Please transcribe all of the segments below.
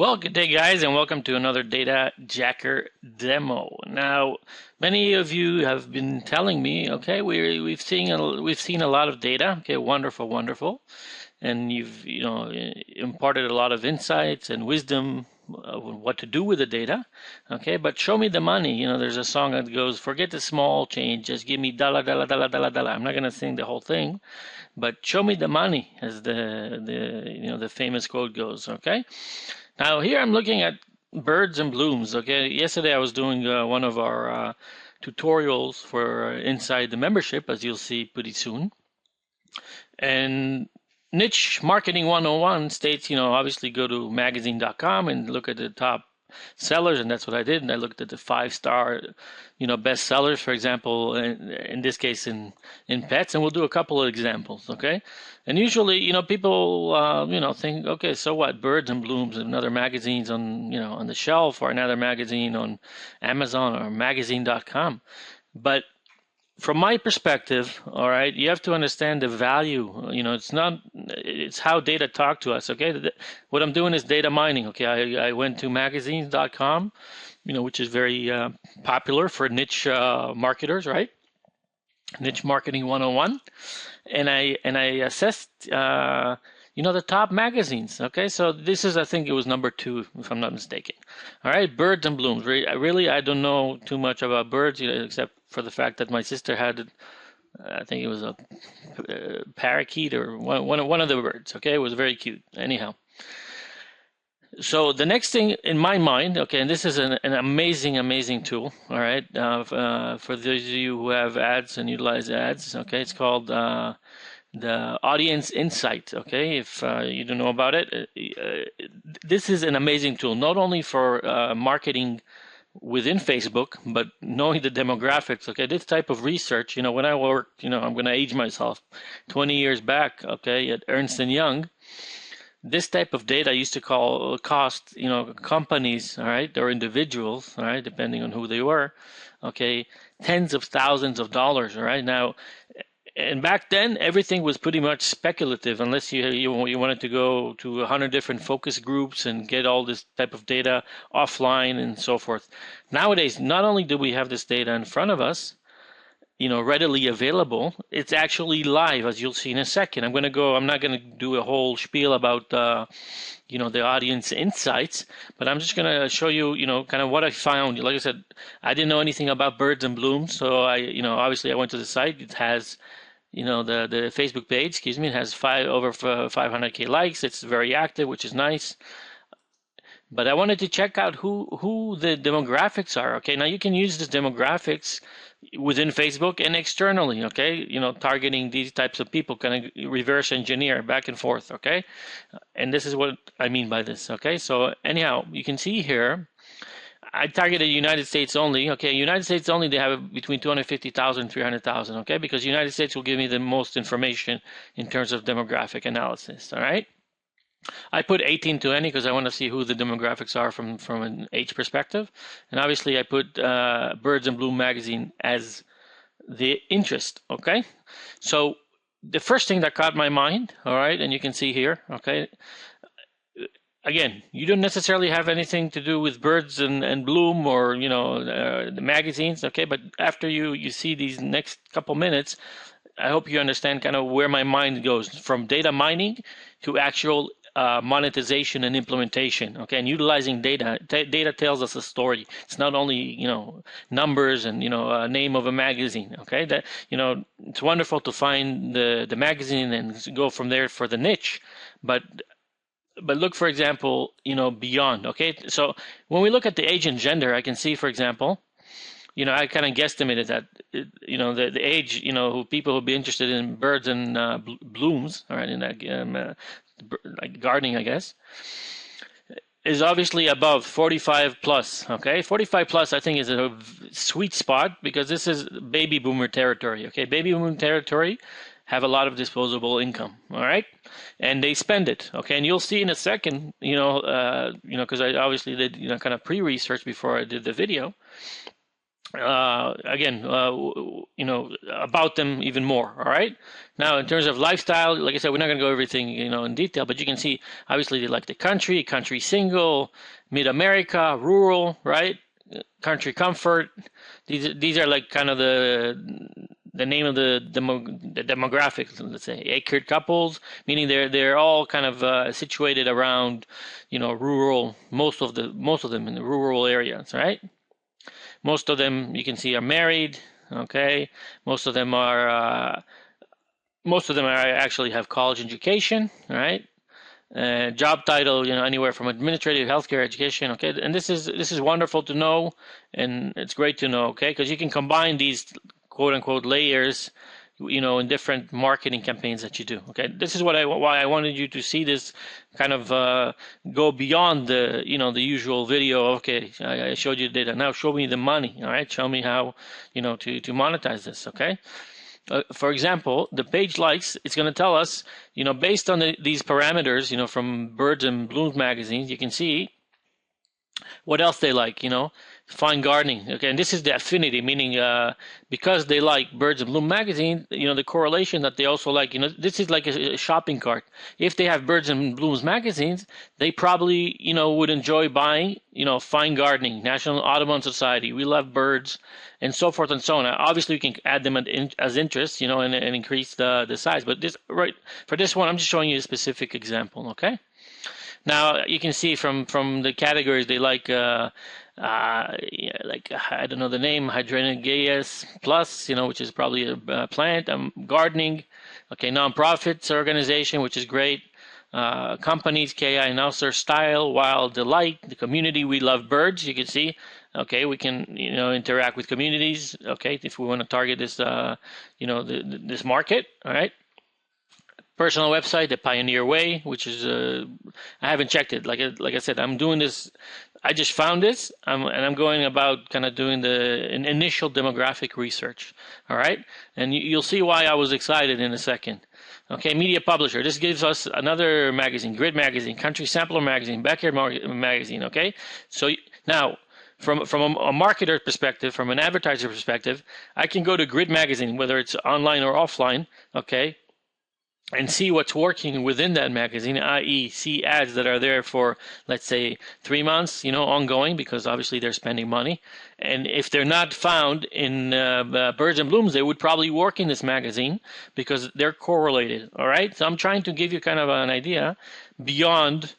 Well, good day, guys, and welcome to another Data Jacker demo. Now, many of you have been telling me, okay, we've seen a lot of data. Okay, wonderful, wonderful, and you've imparted a lot of insights and wisdom of what to do with the data. Okay, but show me the money. There's a song that goes, "Forget the small change, just give me dollar, dollar, dollar, dollar, dollar." I'm not gonna sing the whole thing, but show me the money, as the famous quote goes. Okay. Now here I'm looking at birds and blooms. Okay, yesterday I was doing one of our tutorials for inside the membership, as you'll see pretty soon. And niche marketing 101 states, obviously go to magazine.com and look at the top sellers, and that's what I did. And I looked at the 5-star, best sellers, for example, in this case in pets, and we'll do a couple of examples, okay? And usually, people, think, okay, so what? Birds and Blooms and other magazines on the shelf, or another magazine on Amazon or magazine.com. But from my perspective, all right, you have to understand the value. It's how data talk to us. Okay, what I'm doing is data mining. Okay, I went to magazines.com, which is very popular for niche marketers, right? Niche marketing 101, and I assessed the top magazines. Okay, so this is, I think it was number 2, if I'm not mistaken. All right, Birds and Blooms. Really, I don't know too much about birds, except for the fact that my sister had, I think it was a parakeet or one of the birds. Okay, it was very cute. Anyhow, so the next thing in my mind, okay, and this is an amazing tool. All right, for those of you who have ads and utilize ads, okay, it's called the Audience Insight. Okay, if you don't know about it, this is an amazing tool, not only for marketing within Facebook, but knowing the demographics. Okay, this type of research, when I worked, I'm going to age myself, 20 years back, okay, at Ernst & Young, this type of data used to cost, companies, all right, or individuals, all right, depending on who they were, okay, tens of thousands of dollars, all right. Now, and back then, everything was pretty much speculative, unless you wanted to go to 100 different focus groups and get all this type of data offline and so forth. Nowadays, not only do we have this data in front of us, readily available, it's actually live, as you'll see in a second. I'm not going to do a whole spiel about, the audience insights, but I'm just going to show you, kind of what I found. Like I said, I didn't know anything about Birds and Blooms, so obviously I went to the site. It has, the Facebook page, excuse me, it has over 500K likes. It's very active, which is nice. But I wanted to check out who the demographics are. Okay, now you can use the demographics within Facebook and externally. Okay, targeting these types of people, kind of reverse engineer back and forth. Okay, and this is what I mean by this. Okay, so anyhow, you can see here, I targeted United States only. Okay, United States only, they have between 250,000 and 300,000. Okay, because United States will give me the most information in terms of demographic analysis. All right. I put 18 to any because I want to see who the demographics are from an age perspective. And obviously I put Birds and Bloom magazine as the interest, okay? So the first thing that caught my mind, all right, and you can see here, okay, again, you don't necessarily have anything to do with Birds and Bloom or, the magazines, okay? But after you see these next couple minutes, I hope you understand kind of where my mind goes from data mining to actual monetization and implementation. Okay, and utilizing data. Data tells us a story. It's not only numbers and a name of a magazine. Okay, that it's wonderful to find the magazine and go from there for the niche, but look, for example, beyond. Okay, so when we look at the age and gender, I can see, for example, I kind of guesstimated that, the age, people who'd be interested in birds and blooms, all right, in that like gardening, I guess, is obviously above 45 plus. Okay, 45 plus, I think, is a sweet spot because this is baby boomer territory. Okay, baby boomer territory have a lot of disposable income. All right, and they spend it. Okay, and you'll see in a second, because I obviously did kind of pre-research before I did the video. again, about them even more. All right. Now, in terms of lifestyle, like I said, we're not going to go everything, in detail, but you can see obviously they like the country single, mid America, rural, right? Country comfort. These are like kind of the name of the demographics. Let's say acre couples, meaning they're all kind of situated around, rural. Most of them in the rural areas, right? Most of them you can see are married. Okay, most of them are actually have college education. Right, job title, anywhere from administrative, healthcare, education. Okay, and this is wonderful to know, and it's great to know. Okay, because you can combine these quote unquote layers, in different marketing campaigns that you do. Okay, this is why I wanted you to see this kind of go beyond the usual video. Okay, I showed you the data. Now show me the money. All right, show me how to monetize this. Okay. For example, the page likes, it's going to tell us, based on these parameters, from Birds and Blooms magazines, you can see what else they like, fine gardening. Okay, and this is the affinity, meaning because they like Birds and Bloom magazine, the correlation that they also like, this is like a shopping cart. If they have Birds and Blooms magazines, they probably, would enjoy buying, fine gardening, National Audubon Society, we love birds, and so forth and so on. Obviously, we can add them as interests, and increase the size. But for this one, I'm just showing you a specific example. Okay. Now you can see from the categories they like, I don't know the name, Hydrangeas plus, which is probably a plant. Gardening, okay, nonprofits organization, which is great. Companies, KI, announcer, style, wild delight, the community, we love birds. You can see, okay, we can interact with communities. Okay, if we want to target this, this market. All right. Personal website, the Pioneer Way, which is I haven't checked it. Like I said, I'm doing this. I just found this, and I'm going about kind of doing the initial demographic research. All right, and you'll see why I was excited in a second. Okay, media publisher. This gives us another magazine, Grid Magazine, Country Sampler Magazine, Backyard Magazine. Okay, so now. From a marketer perspective, from an advertiser perspective, I can go to Grid Magazine, whether it's online or offline. Okay, and see what's working within that magazine, i.e. see ads that are there for, let's say, 3 months, ongoing, because obviously they're spending money. And if they're not found in Birds and Blooms, they would probably work in this magazine because they're correlated, all right? So I'm trying to give you kind of an idea beyond,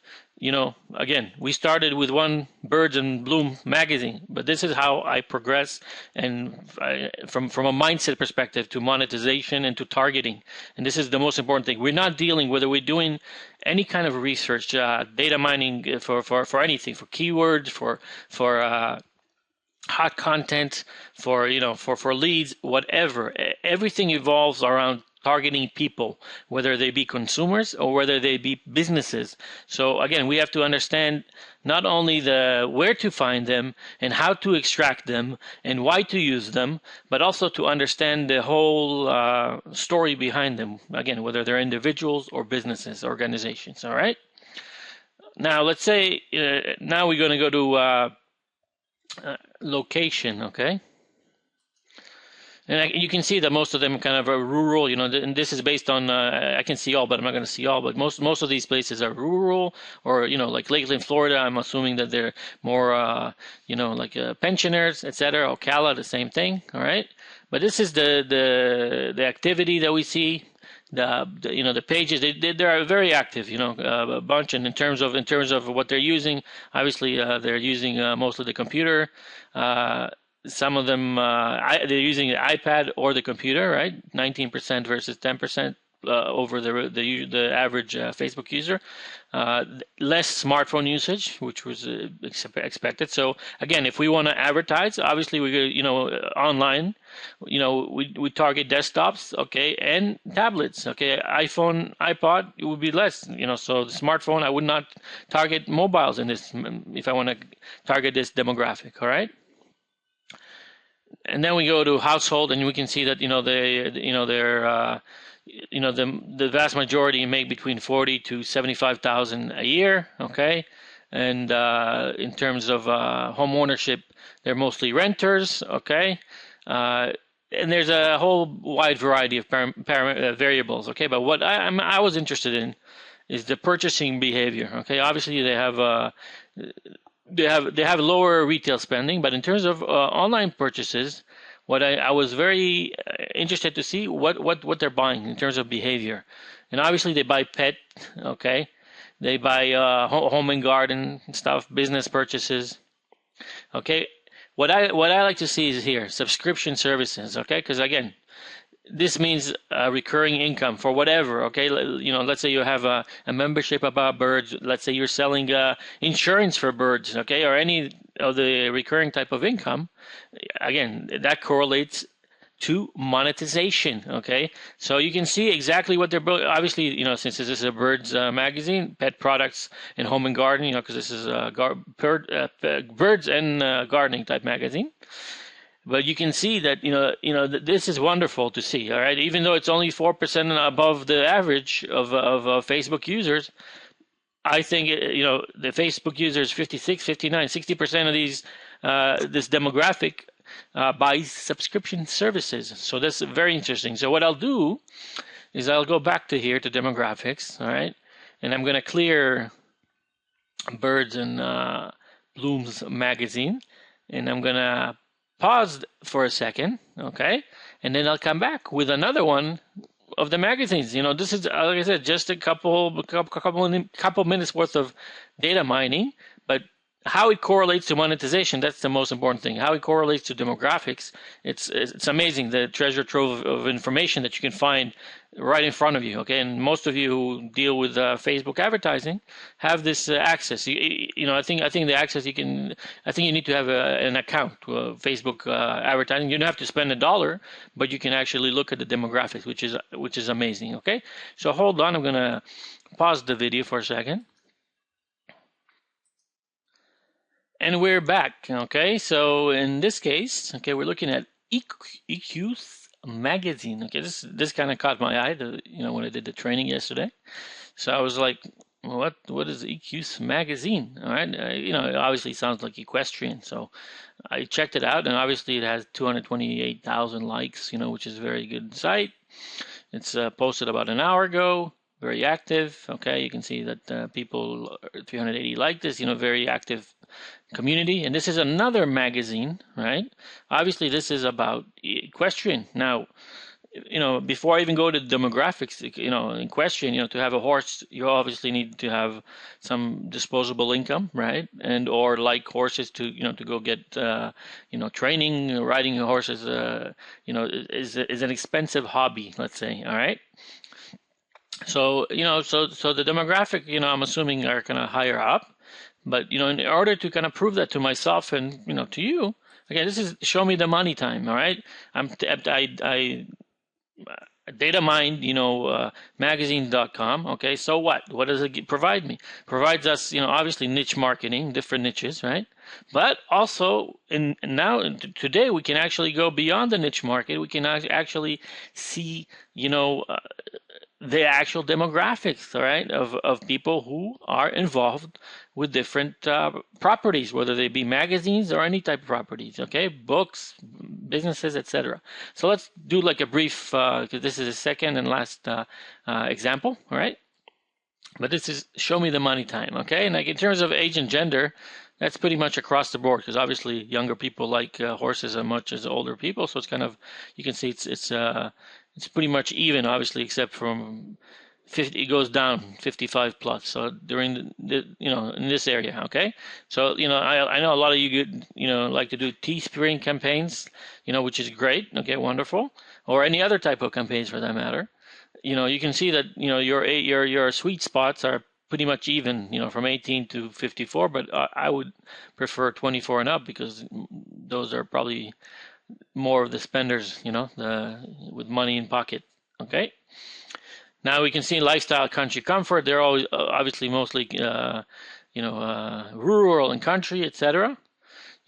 again, we started with one Birds and Bloom magazine, but this is how I progress, and from a mindset perspective to monetization and to targeting. And this is the most important thing. We're not dealing, whether we're doing any kind of research, data mining for anything, for keywords, for hot content, for leads, whatever. Everything evolves around targeting people, whether they be consumers or whether they be businesses. So again, we have to understand not only where to find them and how to extract them and why to use them, but also to understand the whole story behind them. Again, whether they're individuals or businesses, organizations. All right. Now let's say now we're going to go to location. Okay. And you can see that most of them kind of are rural, and this is based on, I can see all, but I'm not going to see all, but most of these places are rural, or, like Lakeland, Florida, I'm assuming that they're more, like pensioners, etc. Ocala, the same thing, all right? But this is the activity that we see. The pages they are very active, a bunch, and in terms of what they're using, obviously they're using mostly the computer. Some of them they're using the iPad or the computer, right? 19% versus 10% over the average Facebook user. Less smartphone usage, which was expected. So again, if we want to advertise, obviously we go, online, we target desktops, okay, and tablets, okay. iPhone, iPod, it would be less, so the smartphone, I would not target mobiles in this if I want to target this demographic, all right. And then we go to household, and we can see that the vast majority make between 40 to 75,000 a year. Okay, And in terms of home ownership, they're mostly renters, okay? And there's a whole wide variety of variables, okay? But what I was interested in is the purchasing behavior, okay? Obviously, they have lower retail spending, but in terms of online purchases, what I was very interested to see what they're buying in terms of behavior, and obviously they buy pet, okay, they buy home and garden stuff, business purchases, okay. What I like to see is here subscription services, okay, because again, this means recurring income for whatever, okay? Let's say you have a membership about birds. Let's say you're selling insurance for birds, okay? Or any of the recurring type of income. Again, that correlates to monetization, okay? So you can see exactly what they're obviously, since this is a birds magazine, pet products and home and garden, because this is a birds and gardening type magazine. But you can see that this is wonderful to see. All right, even though it's only 4% above the average of Facebook users, I think the Facebook users 56, 59, 60% of these this demographic buys subscription services. So that's very interesting. So what I'll do is I'll go back to here to demographics. All right, and I'm going to clear Birds and Blooms magazine, and I'm going to pause for a second, okay, and then I'll come back with another one of the magazines. This is, like I said, just a couple minutes worth of data mining, but how it correlates to monetization, that's the most important thing. How it correlates to demographics, it's amazing, the treasure trove of information that you can find right in front of you, okay? And most of you who deal with Facebook advertising have this access. I think the access I think you need to have an account to Facebook advertising. You don't have to spend $1, but you can actually look at the demographics, which is amazing, okay? So hold on, I'm gonna pause the video for a second. And we're back, okay? So in this case, okay, we're looking at EQ's magazine. Okay, this kind of caught my eye, when I did the training yesterday. So I was like, what is EQ's magazine? All right, it obviously sounds like Equestrian. So I checked it out, and obviously it has 228,000 likes, which is a very good site. It's posted about an hour ago. Very active. Okay, you can see that people 380 like this. Very active community. And this is another magazine, right? Obviously, this is about equestrian. Now, before I even go to demographics, equestrian, to have a horse, you obviously need to have some disposable income, right? And or like horses to go get training. Riding a horse is is an expensive hobby, let's say. All right. So so the demographic, I'm assuming are kind of higher up. But in order to kind of prove that to myself and to you, again, this is show me the money time. All right, I data mined magazine.com. Okay, so what does it provide me? Provides us obviously niche marketing, different niches, right? But also today we can actually go beyond the niche market. We can actually see the actual demographics, all right, of people who are involved with different properties, whether they be magazines or any type of properties, okay, books, businesses, etc. So let's do like a brief, because this is the second and last example, all right? But this is show me the money time, okay? And like in terms of age and gender, that's pretty much across the board, because obviously younger people like horses as much as older people. So it's kind of, you can see it's pretty much even, obviously, except from 50, it goes down 55 plus. So during the in this area, okay. So I know a lot of you like to do Teespring campaigns, which is great, okay, wonderful, or any other type of campaigns for that matter. You can see that your sweet spots are pretty much even, from 18 to 54, but I would prefer 24 and up, because those are probably more of the spenders, with money in pocket. Okay. Now we can see lifestyle, country, comfort. They're always obviously mostly, rural and country, etc.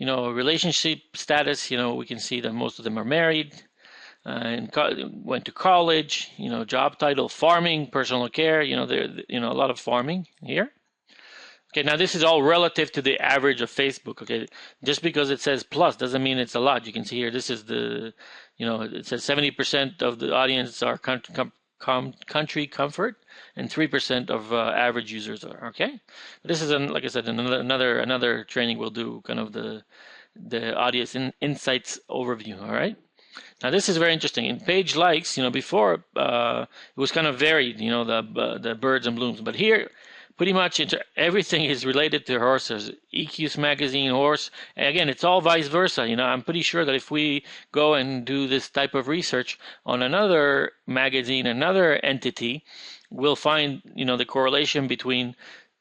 Relationship status. We can see that most of them are married, and went to college. Job title, farming, personal care. There, a lot of farming here. Okay, now this is all relative to the average of Facebook. Okay, just because it says plus doesn't mean it's a lot. You can see here, this is the, it says 70% of the audience are country comfort, and 3% of average users are. Okay, but this is like I said, another training we'll do, kind of the audience insights overview. All right. Now this is very interesting. In page likes, before it was kind of varied, the birds and blooms, but here pretty much everything is related to horses. EQ's magazine, horse. And again, it's all vice versa. I'm pretty sure that if we go and do this type of research on another magazine, another entity, we'll find, the correlation between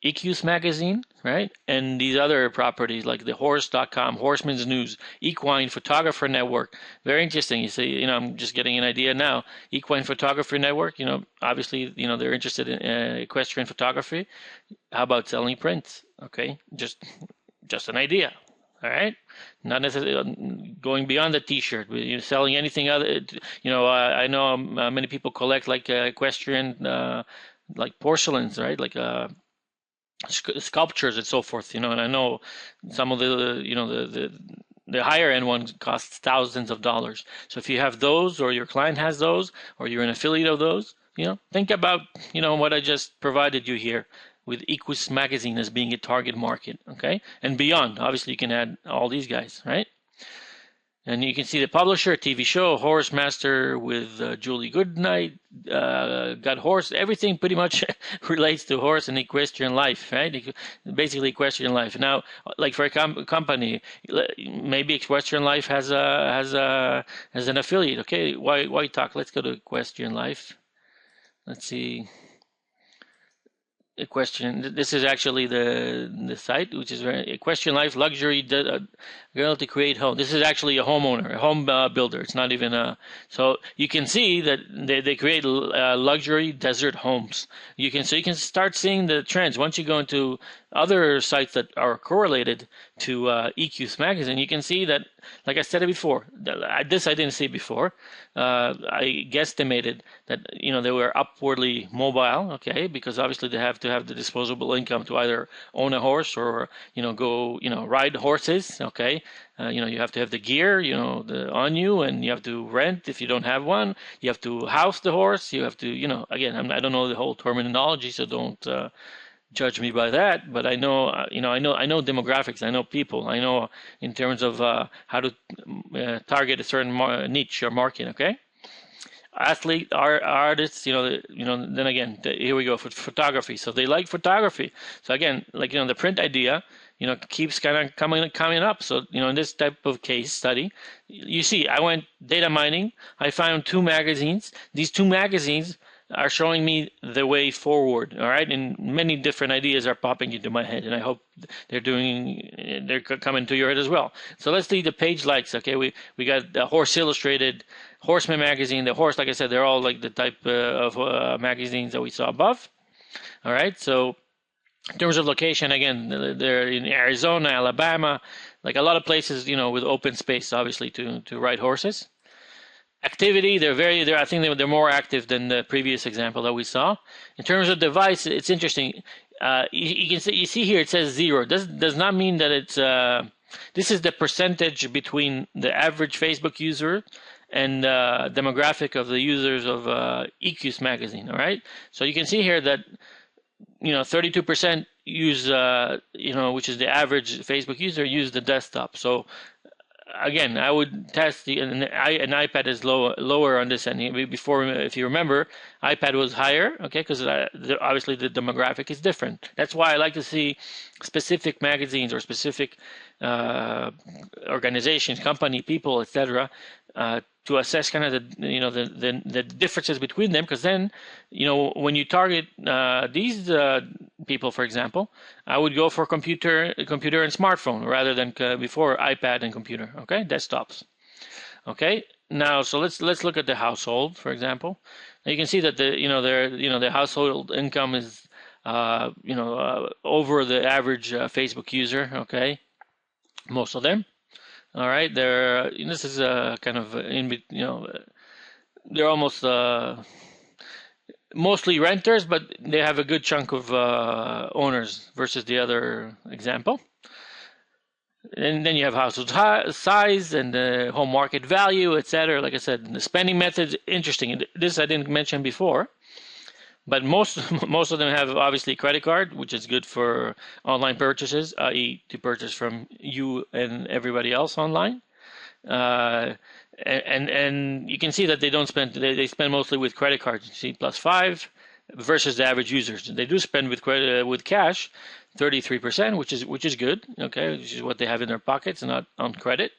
EQ's magazine, right? And these other properties like the horse.com, Horseman's News, Equine Photographer Network. Very interesting. You see, I'm just getting an idea now. Equine Photography Network, obviously, they're interested in equestrian photography. How about selling prints? Okay, just an idea. All right, not necessarily going beyond the T-shirt. You're selling anything other. I know many people collect like equestrian, like porcelains, right? Like sculptures and so forth. And I know some of the higher end ones cost thousands of dollars. So if you have those, or your client has those, or you're an affiliate of those, think about what I just provided you here with Equus magazine as being a target market, okay? And beyond, obviously you can add all these guys, right? And you can see the publisher, TV show, Horse Master with Julie Goodnight, got horse. Everything pretty much relates to horse and equestrian life, right? Basically equestrian life. Now, like for a company, maybe equestrian life has an affiliate. Okay, why talk? Let's go to equestrian life. Let's see. Equestrian. This is actually the site, which is very Equestrian Life Luxury Girl to Create Home. This is actually a homeowner, a home builder. It's not even a. So you can see that they create luxury desert homes. You can start seeing the trends once you go into other sites that are correlated to EQ's magazine. You can see that, like I said it before, this I didn't see before. I guesstimated that they were upwardly mobile, okay, because obviously they have to have the disposable income to either own a horse or go ride horses, okay. You have to have the gear on you, and you have to rent if you don't have one. You have to house the horse. You have to again, I don't know the whole terminology, so don't judge me by that, but I know, I know demographics. I know people. I know in terms of how to target a certain niche or market. Okay, athlete, artists. Then again, here we go for photography. So they like photography. So again, like the print idea, keeps kind of coming up. So in this type of case study, you see, I went data mining. I found 2 magazines. These 2 magazines are showing me the way forward. All right, and many different ideas are popping into my head, and I hope they're coming to your head as well. So let's see the page likes. Okay, we got the Horse Illustrated, Horseman magazine, the Horse. Like I said, they're all like the type of magazines that we saw above. All right, so in terms of location, again, they're in Arizona, Alabama, like a lot of places, with open space, obviously, to ride horses. Activity, I think they're more active than the previous example that we saw. In terms of device, it's interesting. You see here it says 0. Does not mean that it's this is the percentage between the average Facebook user and demographic of the users of EQ's magazine. All right, so you can see here that 32% use which is the average Facebook user, use the desktop. So again, I would test an iPad is lower on this end. Before, if you remember, iPad was higher, okay, because obviously the demographic is different. That's why I like to see specific magazines or specific organizations, company, people, etc., to assess kind of the differences between them, because then when you target these people, for example, I would go for computer and smartphone rather than before iPad and computer. Okay, desktops. Okay, now so let's look at the household, for example. Now you can see that the household income is over the average Facebook user. Okay, most of them. All right, this is kind of they're almost mostly renters, but they have a good chunk of owners versus the other example. And then you have household size and the home market value, etc. Like I said, the spending methods, interesting. This I didn't mention before, but most most of them have obviously credit card, which is good for online purchases, i.e., to purchase from you and everybody else online. Uh, and you can see that they don't spend they spend mostly with credit cards. You see, +5 versus the average users. They do spend with credit with cash, 33%, which is good. Okay, which is what they have in their pockets, not on credit.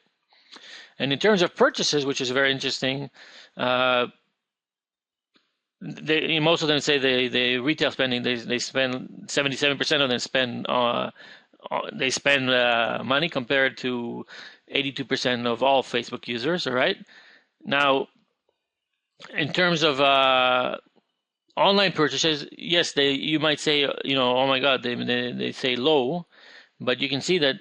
And in terms of purchases, which is very interesting, most of them say they retail spending. They spend 77% of them spend money compared to 82% of all Facebook users. All right. Now, in terms of online purchases, yes, you might say, oh my God, they say low, but you can see that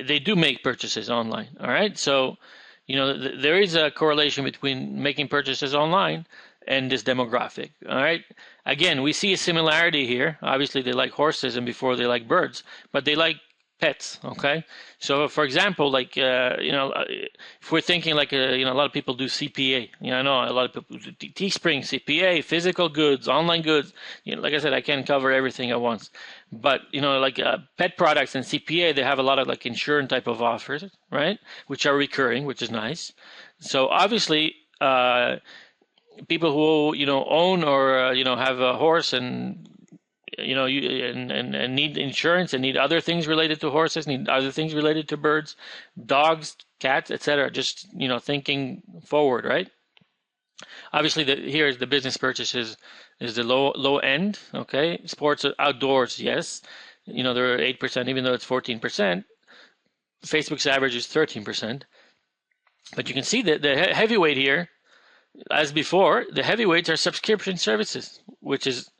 they do make purchases online. All right, so there is a correlation between making purchases online and this demographic. All right, again, we see a similarity here. Obviously, they like horses and before they like birds, but they like pets. Okay, so for example, like if we're thinking like a lot of people do CPA. I know a lot of people do Teespring, CPA, physical goods, online goods. Like I said, I can't cover everything at once, but like pet products and CPA, they have a lot of like insurance type of offers, right? Which are recurring, which is nice. So obviously, people who own or have a horse and and need insurance and need other things related to horses, need other things related to birds, dogs, cats, etc. Just thinking forward, right? Obviously, here is the business purchases is the low end. Okay, sports outdoors, yes, they're 8%, even though it's 14%. Facebook's average is 13%, but you can see that the heavyweight here, as before, the heavyweights are subscription services, which is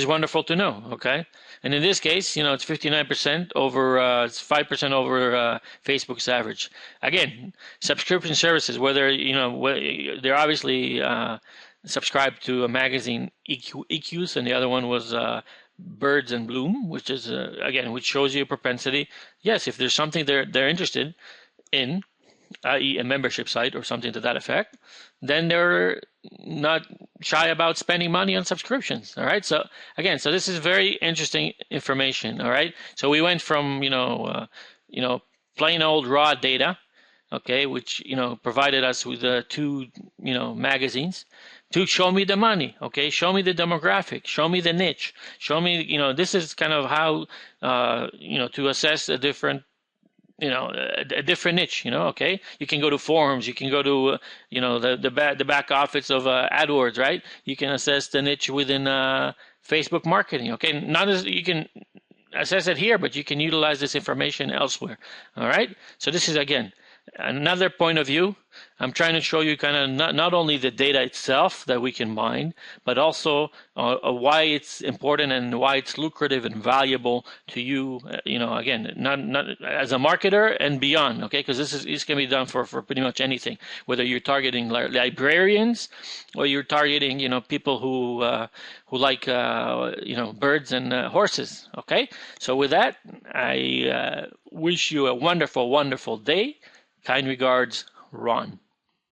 wonderful to know, okay? And in this case, it's 59% over, it's 5% over Facebook's average. Again, subscription services, whether, they're obviously subscribed to a magazine, EQs, and the other one was Birds and Bloom, which is, again, which shows you a propensity. Yes, if there's something they're interested in, i.e. a membership site or something to that effect, then they're not shy about spending money on subscriptions. All right. So again, this is very interesting information. All right. So we went from, plain old raw data, okay, which, provided us with two, magazines to show me the money. Okay. Show me the demographic, show me the niche, show me, this is kind of how, to assess a different niche, okay? You can go to forums, you can go to, the back office of AdWords, right? You can assess the niche within Facebook marketing, okay? Not as you can assess it here, but you can utilize this information elsewhere, all right? So this is, again, another point of view. I'm trying to show you kind of not only the data itself that we can mine, but also why it's important and why it's lucrative and valuable to you. Again, not as a marketer and beyond. Okay, because this can be done for pretty much anything. Whether you're targeting librarians or you're targeting people who like birds and horses. Okay, so with that, I wish you a wonderful, wonderful day. Kind regards, Ron.